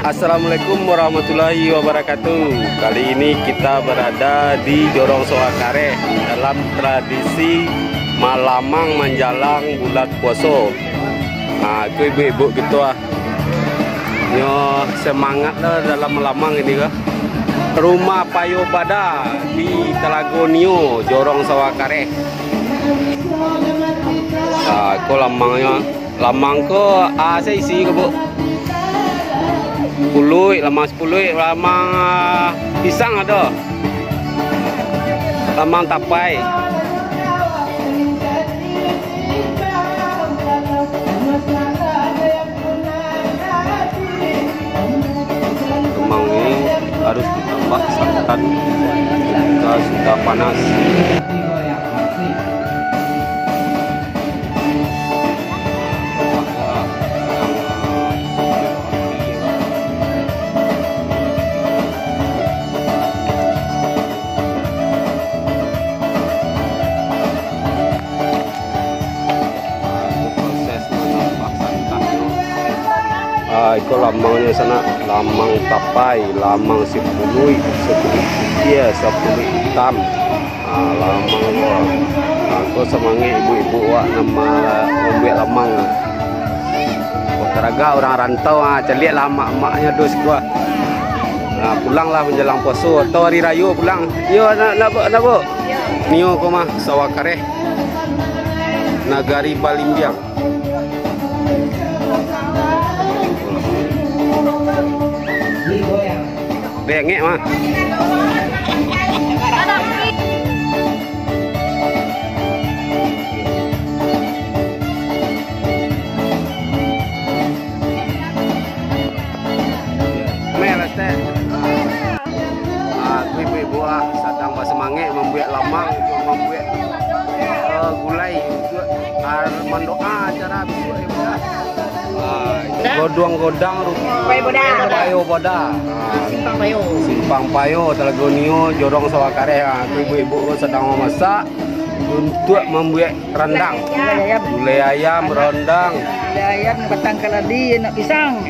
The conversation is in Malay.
Assalamualaikum warahmatullahi wabarakatuh. Kali ini kita berada di Jorong Sawakare dalam tradisi Malamang menjelang bulan puasa. Nah, itu ibu-ibu gitu Nyo semangat lah dalam melamang ini kah. Rumah Payo Bada di Telago Nio, Jorong Sawakare. Nah, itu lamangnya. Lamang ko saya isi ke bu. Lamang 10, lamang pisang ada, lamang tapai, lemang ini harus ditambah santan jika sudah panas. Itu lamangnya sana, lamang tapai, lamang 10 dia 10 hitam. Lamang aku semangat ibu-ibu nama membuat lamang. Teraga orang rantau celik lah mak-maknya dos gua. Pulanglah menjelang puasa atau hari raya pulang. Yo nak bu. Nio koma Sawakare Nagari Balimbiang. Bengek mah. Melas teh. Ibu-ibu sedang bersemangat membuat lamang, membuat gulai untuk mendoa acara besok ibu. Godang-godang Payo Bada. Simpang Payo Telago Nio, Jorong Sawakare. Ibu-ibu sedang memasak untuk membuat rendang. Gulai ayam, rendang. Gulai ayam, batang keladi, nak pisang.